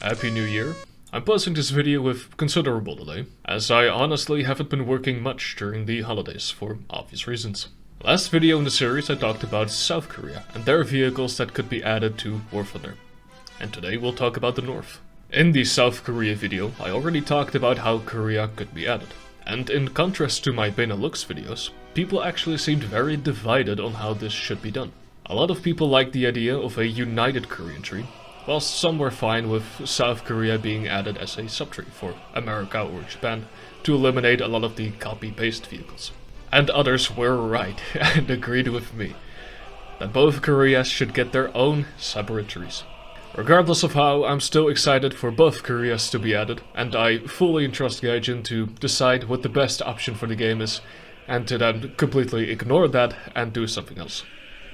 Happy New Year. I'm posting this video with considerable delay, as I honestly haven't been working much during the holidays for obvious reasons. Last video in the series I talked about South Korea and their vehicles that could be added to War Thunder. And today we'll talk about the North. In the South Korea video I already talked about how Korea could be added. And in contrast to my Benelux videos, people actually seemed very divided on how this should be done. A lot of people liked the idea of a united Korean tree, whilst some were fine with South Korea being added as a subtree for America or Japan to eliminate a lot of the copy-paste vehicles. And others were right and agreed with me that both Koreas should get their own separate trees. Regardless of how, I'm still excited for both Koreas to be added, and I fully entrust Gaijin to decide what the best option for the game is, and to then completely ignore that and do something else.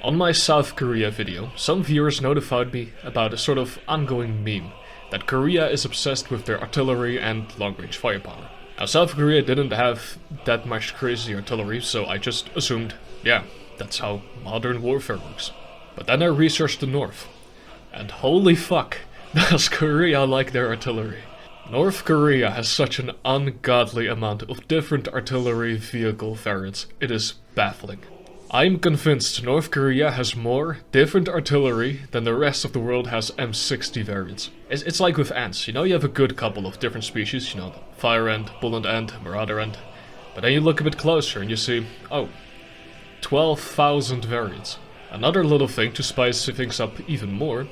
On my South Korea video, some viewers notified me about a sort of ongoing meme that Korea is obsessed with their artillery and long-range firepower. Now, South Korea didn't have that much crazy artillery, so I just assumed, yeah, that's how modern warfare works. But then I researched the North, and holy fuck, does Korea like their artillery. North Korea has such an ungodly amount of different artillery vehicle variants, it is baffling. I'm convinced North Korea has more different artillery than the rest of the world has M60 variants. It's like with ants, you know, you have a good couple of different species, you know, the fire ant, bullet ant, marauder ant. But then you look a bit closer and you see, oh, 12,000 variants. Another little thing to spice things up even more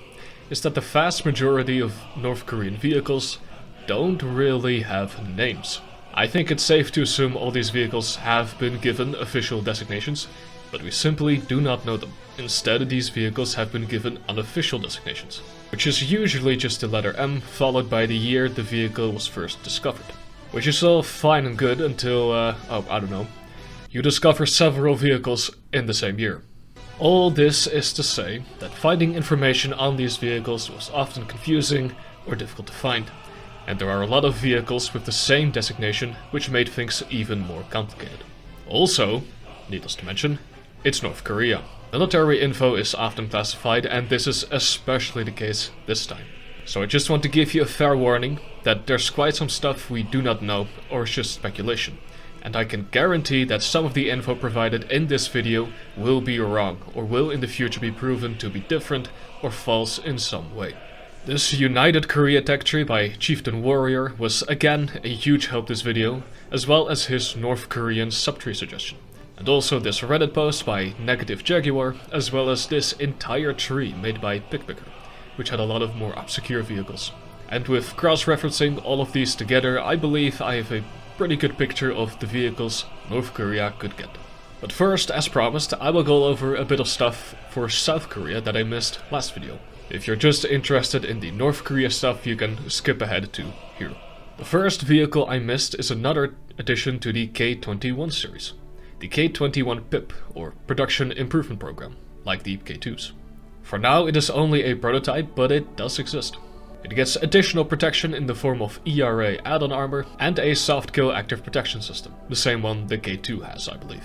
is that the vast majority of North Korean vehicles don't really have names. I think it's safe to assume all these vehicles have been given official designations, but we simply do not know them. Instead, these vehicles have been given unofficial designations, which is usually just the letter M followed by the year the vehicle was first discovered. Which is all fine and good until, I don't know, you discover several vehicles in the same year. All this is to say that finding information on these vehicles was often confusing or difficult to find, and there are a lot of vehicles with the same designation, which made things even more complicated. Also, needless to mention, it's North Korea. Military info is often classified, and this is especially the case this time. So I just want to give you a fair warning that there's quite some stuff we do not know, or it's just speculation. And I can guarantee that some of the info provided in this video will be wrong, or will in the future be proven to be different or false in some way. This United Korea tech tree by ChieftainWarrior was again a huge help this video, as well as his North Korean subtree suggestion. And also this Reddit post by Negative Jaguar, as well as this entire tree made by Pickpicker, which had a lot of more obscure vehicles. And with cross-referencing all of these together, I believe I have a pretty good picture of the vehicles North Korea could get. But first, as promised, I will go over a bit of stuff for South Korea that I missed last video. If you're just interested in the North Korea stuff, you can skip ahead to here. The first vehicle I missed is another addition to the K-21 series. The K-21 PIP, or Production Improvement Program, like the K-2s. For now it is only a prototype, but it does exist. It gets additional protection in the form of ERA add-on armor and a soft kill active protection system, the same one the K-2 has, I believe.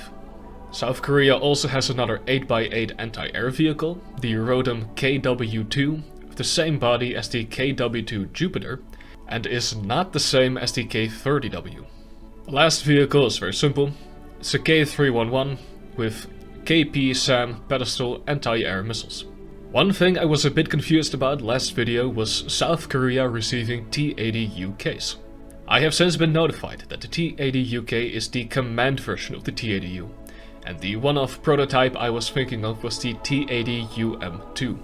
South Korea also has another 8x8 anti-air vehicle, the Rodam KW-2, with the same body as the KW-2 Jupiter, and is not the same as the K-30W. The last vehicle is very simple. It's a K311 with KP SAM pedestal anti-air missiles. One thing I was a bit confused about last video was South Korea receiving T-80 UKs. I have since been notified that the T-80 UK is the command version of the T-80U, and the one-off prototype I was thinking of was the T-80 UM2,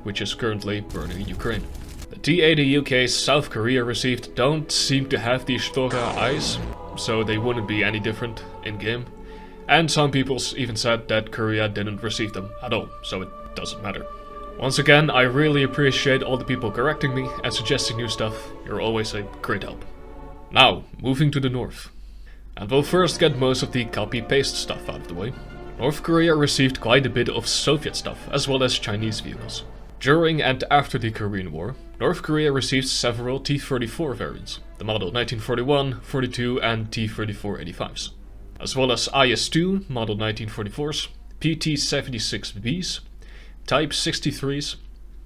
which is currently burning Ukraine. The T-80 UKs South Korea received don't seem to have these Stora eyes, so they wouldn't be any different in-game. And some people even said that Korea didn't receive them at all, so it doesn't matter. Once again, I really appreciate all the people correcting me and suggesting new stuff. You're always a great help. Now, moving to the North. And we'll first get most of the copy-paste stuff out of the way. North Korea received quite a bit of Soviet stuff, as well as Chinese vehicles. During and after the Korean War, North Korea received several T-34 variants, the model 1941, 42 and T-34-85s, as well as IS-2 model 1944s, PT-76Bs, Type 63s,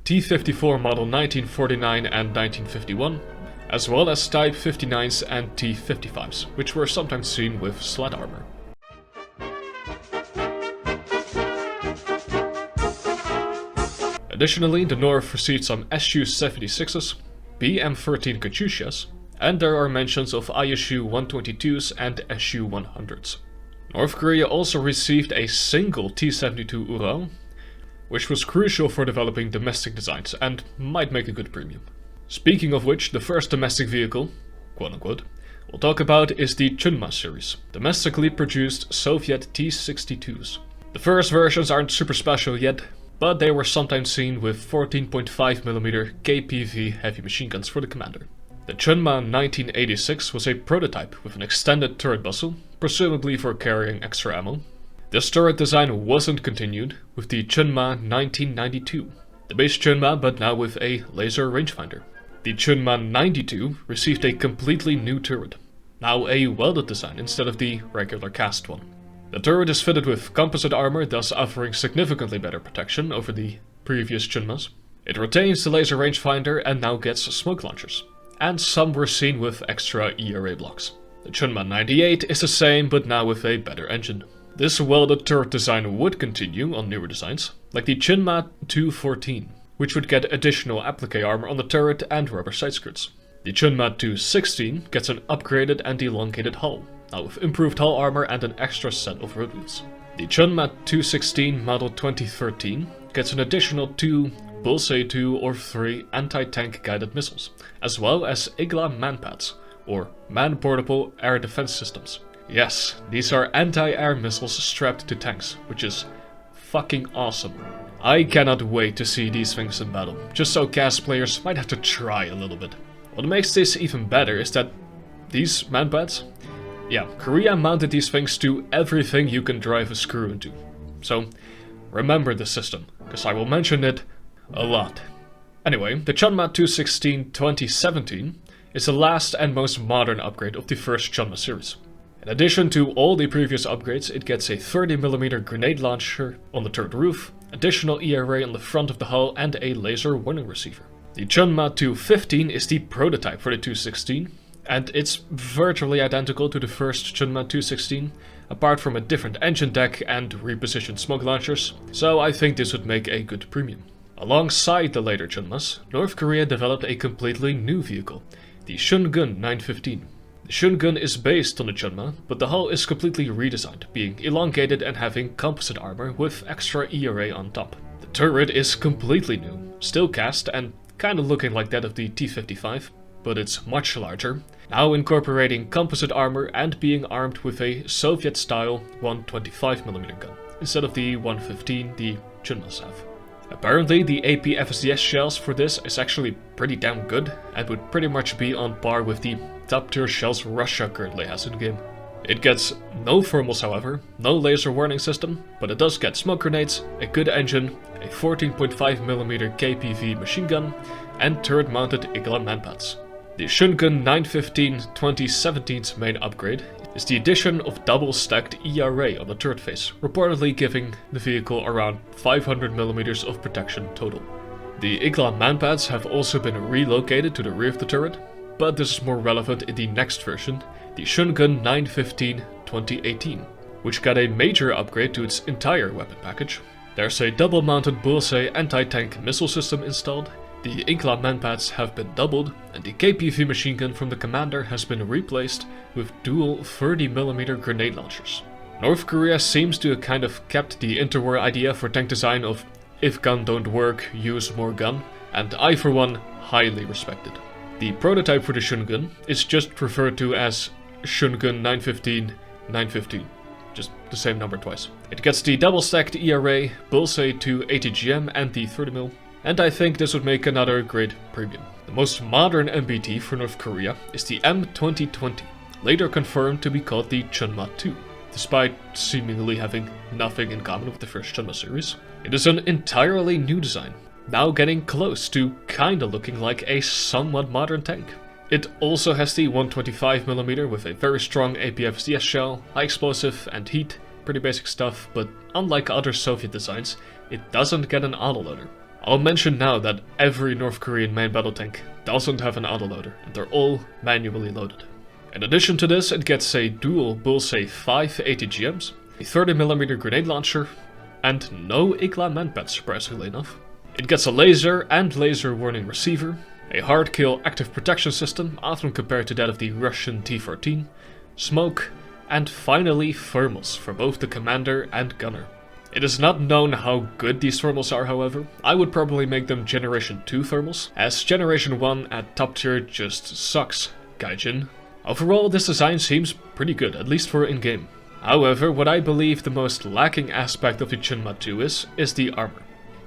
T-54 model 1949 and 1951, as well as Type 59s and T-55s, which were sometimes seen with sled armor. Additionally, the North received some Su-76s, BM-13 Katyushas, and there are mentions of ISU-122s and Su-100s. North Korea also received a single T-72 Ural, which was crucial for developing domestic designs and might make a good premium. Speaking of which, the first domestic vehicle, quote-unquote, we'll talk about is the Chunma series, domestically produced Soviet T-62s. The first versions aren't super special yet, but they were sometimes seen with 14.5mm KPV heavy machine guns for the commander. The Chunma 1986 was a prototype with an extended turret muzzle, presumably for carrying extra ammo. This turret design wasn't continued with the Chunma 1992, the base Chunma but now with a laser rangefinder. The Chunma 92 received a completely new turret, now a welded design instead of the regular cast one. The turret is fitted with composite armor, thus offering significantly better protection over the previous Chunmas. It retains the laser rangefinder and now gets smoke launchers, and some were seen with extra ERA blocks. The Chunma 98 is the same but now with a better engine. This welded turret design would continue on newer designs, like the Chunma 214, which would get additional applique armor on the turret and rubber side skirts. The Chunma 216 gets an upgraded and elongated hull, now with improved hull armor and an extra set of road wheels. The Chunma 216 model 2013 gets an additional 2 Bullseye 2 or 3 anti-tank guided missiles, as well as Igla manpads, or man-portable air defense systems. Yes, these are anti-air missiles strapped to tanks, which is fucking awesome. I cannot wait to see these things in battle, just so cast players might have to try a little bit. What makes this even better is that these manpads, yeah, Korea mounted these things to everything you can drive a screw into. So remember the system, because I will mention it a lot. Anyway, the Chunma 216 2017 is the last and most modern upgrade of the first Chunma series. In addition to all the previous upgrades, it gets a 30mm grenade launcher on the turret roof, additional ERA on the front of the hull, and a laser warning receiver. The Chunma 215 is the prototype for the 216, and it's virtually identical to the first Chunma 216, apart from a different engine deck and repositioned smoke launchers, so I think this would make a good premium. Alongside the later Chunmas, North Korea developed a completely new vehicle, the Shungun 915. The Shungun is based on the Chunma, but the hull is completely redesigned, being elongated and having composite armor with extra ERA on top. The turret is completely new, still cast and kinda looking like that of the T-55, but it's much larger, now incorporating composite armor and being armed with a Soviet-style 125mm gun, instead of the 115 the Chunmas have. Apparently, the AP FSDS shells for this is actually pretty damn good, and would pretty much be on par with the top-tier shells Russia currently has in the game. It gets no thermals however, no laser warning system, but it does get smoke grenades, a good engine, a 14.5mm KPV machine gun, and turret-mounted Igla manpads. The Shungun 915 2017's main upgrade is the addition of double-stacked ERA on the turret face, reportedly giving the vehicle around 500mm of protection total. The Igla manpads have also been relocated to the rear of the turret, but this is more relevant in the next version, the Shungun 915 2018, which got a major upgrade to its entire weapon package. There's a double-mounted Bullseye anti-tank missile system installed, the Igla manpads have been doubled, and the KPV machine gun from the commander has been replaced with dual 30mm grenade launchers. North Korea seems to have kind of kept the interwar idea for tank design of if gun don't work, use more gun, and I for one highly respect it. The prototype for the Shungun is just referred to as Shungun 915, just the same number twice. It gets the double-stacked ERA, Bullseye 2 ATGM and the 30mm, and I think this would make another great premium. The most modern MBT for North Korea is the M2020, later confirmed to be called the Chunma 2, despite seemingly having nothing in common with the first Chunma series. It is an entirely new design, now getting close to kinda looking like a somewhat modern tank. It also has the 125mm with a very strong APFSDS shell, high explosive and heat, pretty basic stuff, but unlike other Soviet designs, it doesn't get an autoloader. I'll mention now that every North Korean main battle tank doesn't have an autoloader, and they're all manually loaded. In addition to this, it gets a dual Bullseye 5 ATGMs, a 30mm grenade launcher, and no IGLA manpads, surprisingly enough. It gets a laser and laser warning receiver, a hard kill active protection system, often compared to that of the Russian T-14, smoke, and finally thermals for both the commander and gunner. It is not known how good these thermals are, however. I would probably make them Generation 2 thermals, as Generation 1 at top tier just sucks, Gaijin. Overall, this design seems pretty good, at least for in-game. However, what I believe the most lacking aspect of the Chunma 2 is the armor.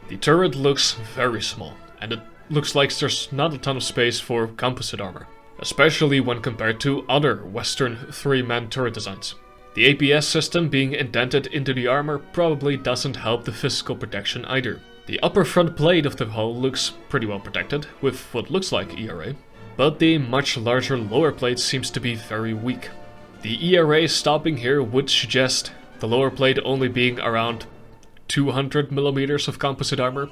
The turret looks very small, and it looks like there's not a ton of space for composite armor, especially when compared to other Western 3-man turret designs. The APS system being indented into the armor probably doesn't help the physical protection either. The upper front plate of the hull looks pretty well protected, with what looks like ERA, but the much larger lower plate seems to be very weak. The ERA stopping here would suggest the lower plate only being around 200mm of composite armor,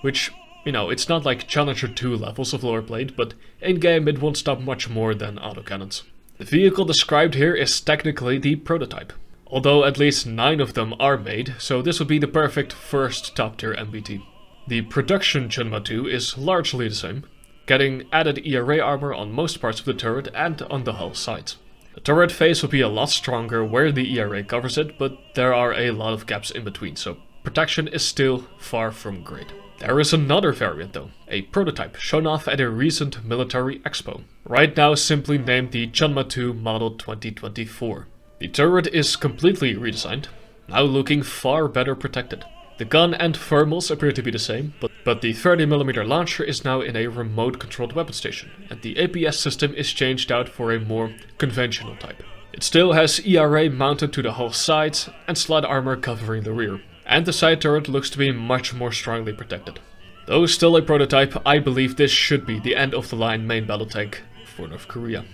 which, you know, it's not like Challenger 2 levels of lower plate, but in-game it won't stop much more than autocannons. The vehicle described here is technically the prototype, although at least 9 of them are made, so this would be the perfect first top-tier MBT. The production Chunma 2 is largely the same, getting added ERA armor on most parts of the turret and on the hull sides. The turret face will be a lot stronger where the ERA covers it, but there are a lot of gaps in between, so protection is still far from great. There is another variant though, a prototype shown off at a recent military expo, right now simply named the Chunma 2 Model 2024. The turret is completely redesigned, now looking far better protected. The gun and thermals appear to be the same, but the 30mm launcher is now in a remote controlled weapon station, and the APS system is changed out for a more conventional type. It still has ERA mounted to the hull sides and slide armor covering the rear, and the side turret looks to be much more strongly protected. Though still a prototype, I believe this should be the end of the line main battle tank for North Korea.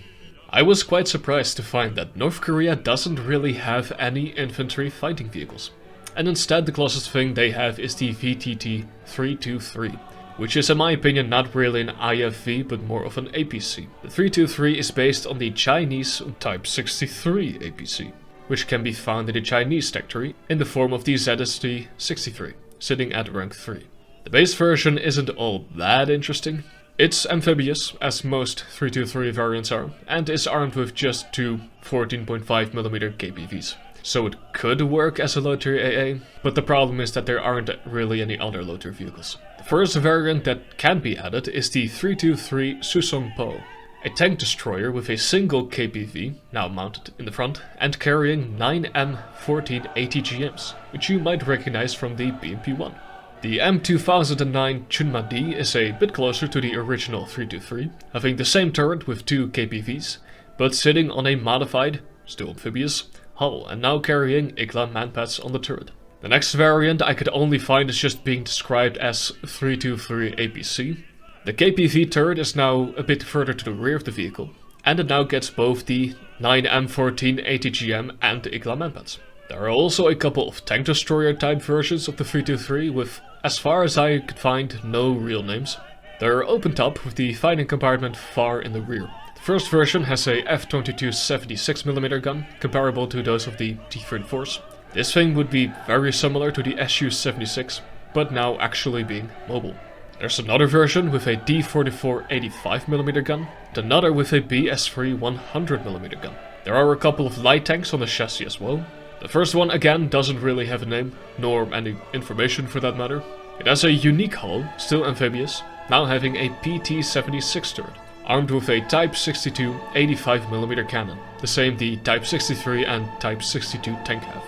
I was quite surprised to find that North Korea doesn't really have any infantry fighting vehicles, and instead the closest thing they have is the VTT-323, which is in my opinion not really an IFV but more of an APC. The 323 is based on the Chinese Type 63 APC, which can be found in the Chinese tech tree in the form of the ZST-63, sitting at rank 3. The base version isn't all that interesting. It's amphibious, as most 323 variants are, and is armed with just two 14.5mm KPVs. So it could work as a low-tier AA, but the problem is that there aren't really any other low-tier vehicles. The first variant that can be added is the 323 Susongpo, a tank destroyer with a single KPV, now mounted in the front, and carrying 9 M14 ATGMs, which you might recognize from the BMP-1. The M2009 Chunma D is a bit closer to the original 323, having the same turret with 2 KPVs, but sitting on a modified, still amphibious, hull, and now carrying IGLA manpads on the turret. The next variant I could only find is just being described as 323 APC. The KPV turret is now a bit further to the rear of the vehicle, and it now gets both the 9M14 ATGM and the IGLA manpads. There are also a couple of tank destroyer type versions of the 323 with, as far as I could find, no real names. They're open top with the fighting compartment far in the rear. The first version has a F-22 76mm gun, comparable to those of the T-34s. This thing would be very similar to the Su-76, but now actually being mobile. There's another version with a D-44 85mm gun, and another with a BS-3 100mm gun. There are a couple of light tanks on the chassis as well. The first one again doesn't really have a name, nor any information for that matter. It has a unique hull, still amphibious, now having a PT-76 turret, armed with a Type 62 85mm cannon, the same the Type 63 and Type 62 tank have.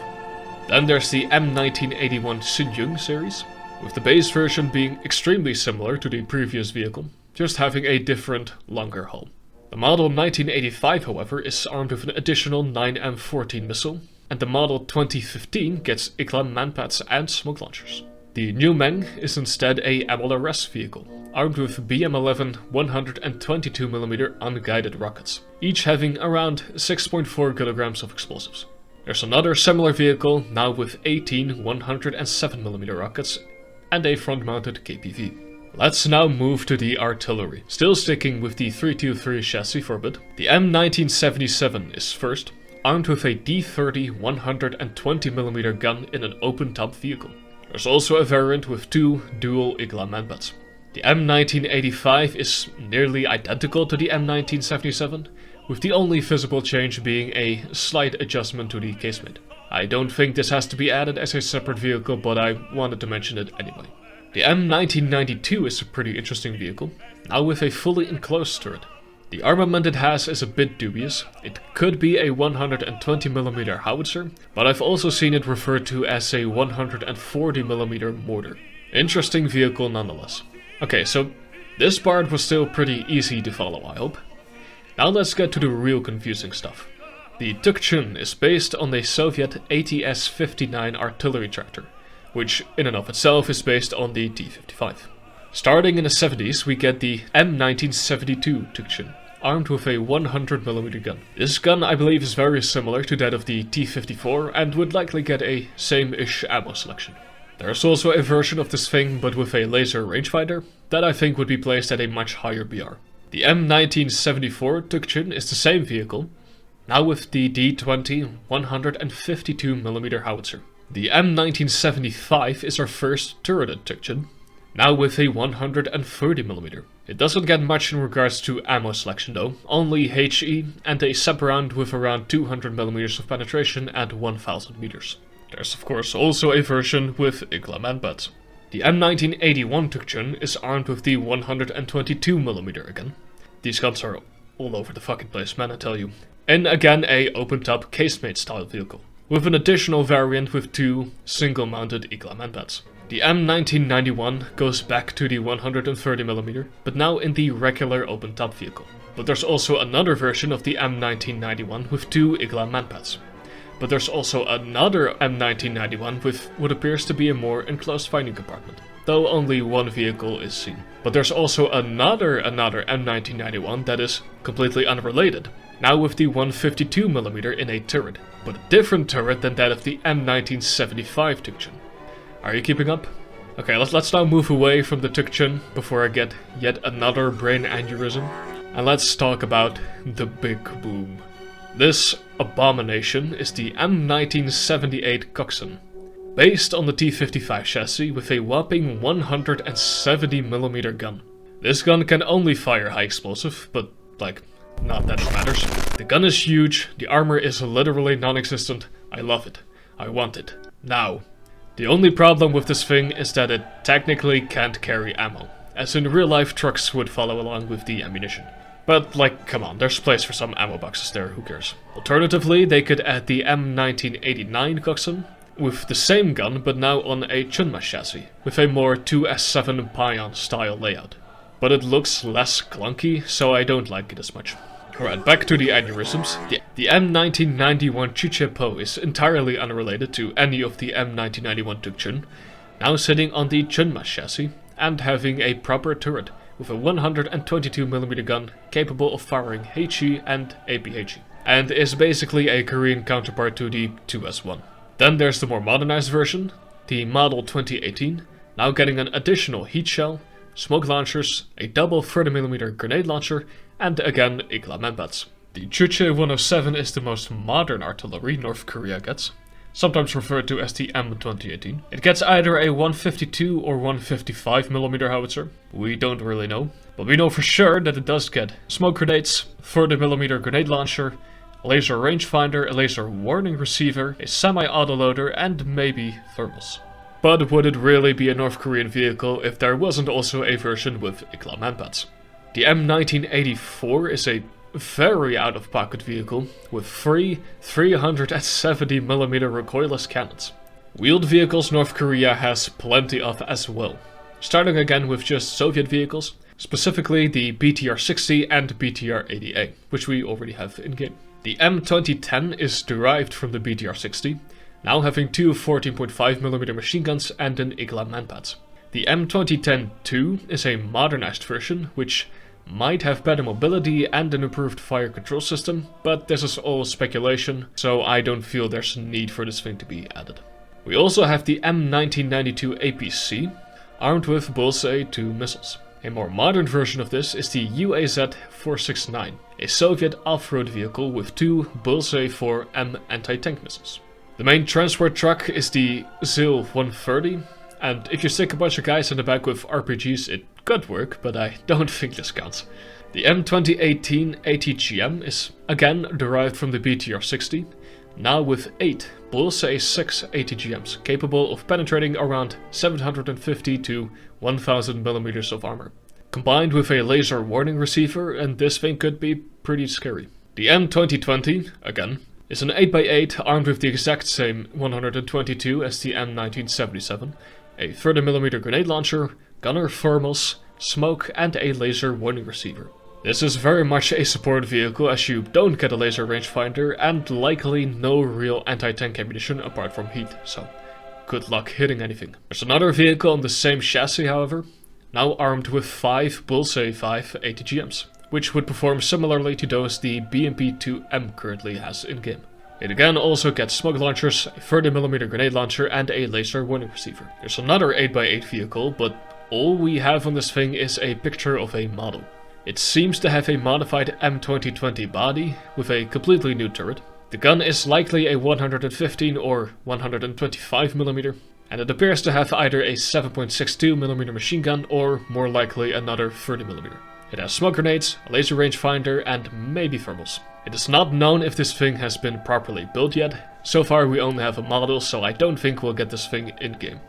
Then there's the M1981 Sinjung series, with the base version being extremely similar to the previous vehicle, just having a different, longer hull. The model 1985, however, is armed with an additional 9M14 missile, and the model 2015 gets IGLA manpads and smoke launchers. The new Meng is instead a MLRS vehicle, armed with BM-11 122mm unguided rockets, each having around 6.4 kilograms of explosives. There's another similar vehicle, now with 18 107mm rockets, and a front-mounted KPV. Let's now move to the artillery. Still sticking with the 323 chassis for a bit. The M1977 is first, armed with a D30 120mm gun in an open-top vehicle. There's also a variant with two dual Igla manpads. The M1985 is nearly identical to the M1977, with the only visible change being a slight adjustment to the casemate. I don't think this has to be added as a separate vehicle, but I wanted to mention it anyway. The M1992 is a pretty interesting vehicle, now with a fully enclosed turret. The armament it has is a bit dubious. It could be a 120mm howitzer, but I've also seen it referred to as a 140mm mortar. Interesting vehicle nonetheless. Okay, so this part was still pretty easy to follow, I hope. Now let's get to the real confusing stuff. The Tukchun is based on the Soviet ATS-59 artillery tractor, which in and of itself is based on the T-55. Starting in the 70s, we get the M1972 Tukchun, armed with a 100mm gun. This gun, I believe, is very similar to that of the T-54 and would likely get a same-ish ammo selection. There's also a version of this thing, but with a laser rangefinder, that I think would be placed at a much higher BR. The M1974 Tukchun is the same vehicle, now with the D20 152mm howitzer. The M1975 is our first turreted Tukchun, now with a 130mm. It doesn't get much in regards to ammo selection though, only HE and a sub round with around 200mm of penetration at 1000 meters. There's of course also a version with Igla manpads. The M1981 Tukchun is armed with the 122mm again. These guns are all over the fucking place, man, I tell you. And again a open-top casemate style vehicle, with an additional variant with two single-mounted Igla manpads. The M1991 goes back to the 130mm, but now in the regular open-top vehicle. But there's also another version of the M1991 with two Igla manpads. But there's also another M1991 with what appears to be a more enclosed fighting compartment, though only one vehicle is seen. But there's also another M1991 that is completely unrelated, now with the 152mm in a turret, but a different turret than that of the M1975 Tukchun. Are you keeping up? Okay, let's now move away from the Tukchun before I get yet another brain aneurysm, and let's talk about the big boom. This abomination is the M1978 Coxswain, based on the T-55 chassis with a whopping 170mm gun. This gun can only fire high explosive, but like, not that it matters. The gun is huge, the armor is literally non-existent. I love it. I want it. Now. The only problem with this thing is that it technically can't carry ammo, as in real life trucks would follow along with the ammunition. But like, come on, there's place for some ammo boxes there, who cares. Alternatively, they could add the M1989 Coxswain with the same gun but now on a Chunma chassis, with a more 2S7 Pion style layout. But it looks less clunky, so I don't like it as much. Alright, back to the aneurysms. The M1991 Chichepo is entirely unrelated to any of the M1991 Tukchun, now sitting on the Chunma chassis and having a proper turret with a 122mm gun capable of firing HE and APHE, and is basically a Korean counterpart to the 2S1. Then there's the more modernized version, the Model 2018, now getting an additional heat shell, smoke launchers, a double 30mm grenade launcher, and again Igla manpads. The Chuche 107 is the most modern artillery North Korea gets, sometimes referred to as the M2018. It gets either a 152 or 155mm howitzer, we don't really know, but we know for sure that it does get smoke grenades, 30mm grenade launcher, a laser rangefinder, a laser warning receiver, a semi-autoloader, and maybe thermals. But would it really be a North Korean vehicle if there wasn't also a version with Igla manpads? The M1984 is a very out-of-pocket vehicle with three 370mm recoilless cannons. Wheeled vehicles North Korea has plenty of as well, starting again with just Soviet vehicles, specifically the BTR-60 and BTR-80A, which we already have in-game. The M2010 is derived from the BTR-60, now having two 14.5mm machine guns and an Igla manpad. The M2010-2 is a modernized version, which might have better mobility and an improved fire control system, but this is all speculation, so I don't feel there's a need for this thing to be added. We also have the M1992 APC, armed with Bullseye 2 missiles. A more modern version of this is the UAZ-469, a Soviet off-road vehicle with 2 Bullseye 4M anti-tank missiles. The main transport truck is the ZIL-130, and if you stick a bunch of guys in the back with RPGs it could work, but I don't think this counts. The M2018 ATGM is again derived from the BTR-60, now with 8 Bullseye 6 ATGMs, capable of penetrating around 750 to 1000 millimeters of armor. Combined with a laser warning receiver, and this thing could be pretty scary. The M2020, again, is an 8x8 armed with the exact same 122 as the M1977, a 30mm grenade launcher, gunner thermals, smoke, and a laser warning receiver. This is very much a support vehicle as you don't get a laser rangefinder and likely no real anti-tank ammunition apart from heat, so good luck hitting anything. There's another vehicle on the same chassis, however, now armed with 5 Bullseye 5 ATGMs, which would perform similarly to those the BMP-2M currently has in-game. It again also gets smoke launchers, a 30mm grenade launcher, and a laser warning receiver. There's another 8x8 vehicle, but all we have on this thing is a picture of a model. It seems to have a modified M2020 body with a completely new turret. The gun is likely a 115 or 125mm, and it appears to have either a 7.62mm machine gun or, more likely, another 30mm. It has smoke grenades, a laser rangefinder, and maybe thermals. It is not known if this thing has been properly built yet. So far we only have a model, so I don't think we'll get this thing in-game.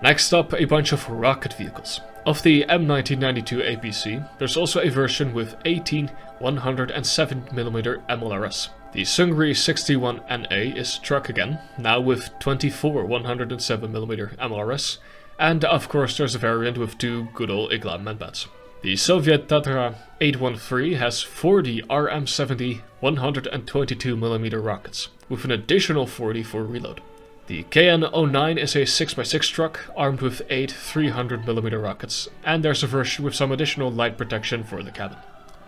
Next up, a bunch of rocket vehicles. Of the M1992 APC, there's also a version with 18 107mm MLRS. The Sungri 61NA is truck again, now with 24 107mm MLRS, and of course there's a variant with 2 good old Igla manpads. The Soviet Tatra 813 has 40 RM70 122mm rockets, with an additional 40 for reload. The KN-09 is a 6x6 truck armed with 8 300mm rockets, and there's a version with some additional light protection for the cabin.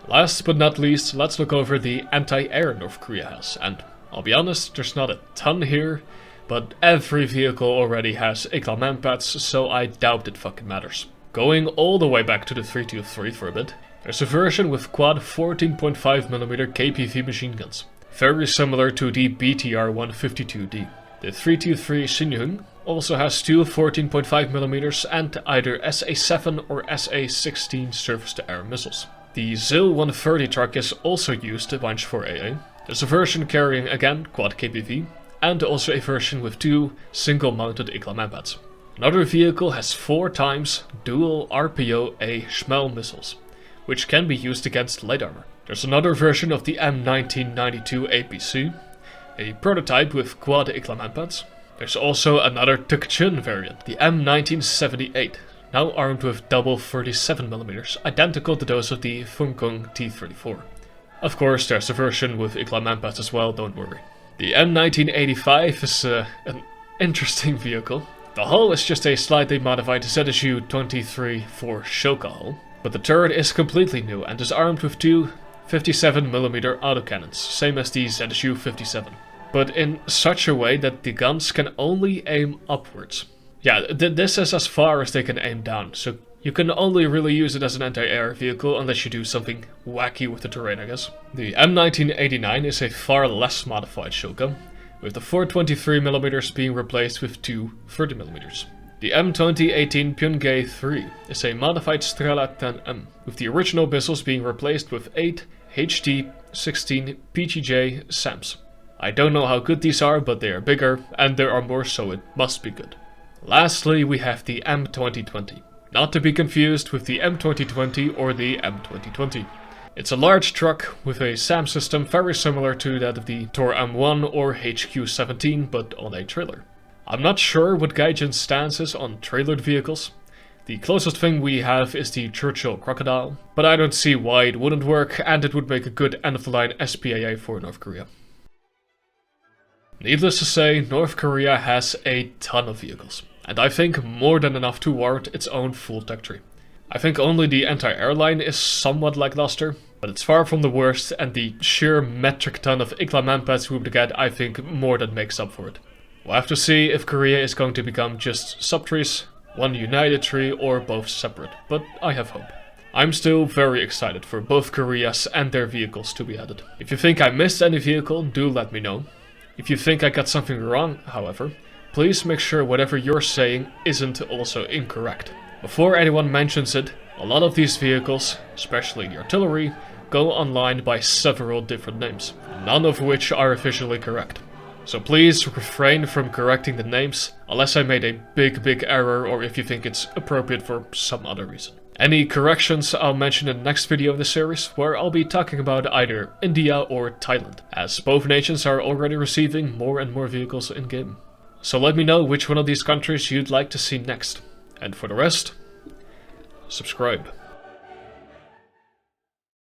Last but not least, let's look over the anti-air North Korea has, and I'll be honest, there's not a ton here, but every vehicle already has Igla manpads, so I doubt it fucking matters. Going all the way back to the 323 for a bit, there's a version with quad 14.5mm KPV machine guns, very similar to the BTR-152D. The 323 Shinhyung also has 2 14.5mm and either SA-7 or SA-16 surface-to-air missiles. The ZIL-130 truck is also used a bunch for AA. There's a version carrying again quad KPV, and also a version with 2 single-mounted Igla manpads. Another vehicle has 4 times dual RPO-A Schmel missiles, which can be used against light armor. There's another version of the M1992 APC, a prototype with quad Igla manpads. There's also another Tukchun variant, the M1978, now armed with double 37mm, identical to those of the Funkung T-34. Of course, there's a version with Igla manpads as well, don't worry. The M1985 is an interesting vehicle. The hull is just a slightly modified ZSU-23 for Shoka hull, but the turret is completely new and is armed with 2 57mm autocannons, same as the ZSU-57, but in such a way that the guns can only aim upwards. Yeah, this is as far as they can aim down, so you can only really use it as an anti-air vehicle unless you do something wacky with the terrain, I guess. The M1989 is a far less modified shotgun, with the 423mm being replaced with 2 30mm. The M2018 Pyongyang 3 is a modified Strela 10M, with the original missiles being replaced with 8 HT-16 PGJ SAMs. I don't know how good these are, but they are bigger, and there are more, so it must be good. Lastly, we have the M2020, not to be confused with the M2020 or the M2020. It's a large truck with a SAM system very similar to that of the Tor M1 or HQ-17, but on a trailer. I'm not sure what Gaijin's stance is on trailered vehicles. The closest thing we have is the Churchill Crocodile, but I don't see why it wouldn't work, and it would make a good end-of-the-line SPAA for North Korea. Needless to say, North Korea has a ton of vehicles, and I think more than enough to warrant its own full tech tree. I think only the anti-air line is somewhat lackluster, but it's far from the worst, and the sheer metric ton of Igla manpads we would get I think more than makes up for it. We'll have to see if Korea is going to become just subtrees, one united tree or both separate, but I have hope. I'm still very excited for both Koreas and their vehicles to be added. If you think I missed any vehicle, do let me know. If you think I got something wrong, however, please make sure whatever you're saying isn't also incorrect. Before anyone mentions it, a lot of these vehicles, especially the artillery, go online by several different names, none of which are officially correct. So please refrain from correcting the names, unless I made a big error or if you think it's appropriate for some other reason. Any corrections I'll mention in the next video of the series, where I'll be talking about either India or Thailand, as both nations are already receiving more and more vehicles in-game. So let me know which one of these countries you'd like to see next. And for the rest, subscribe.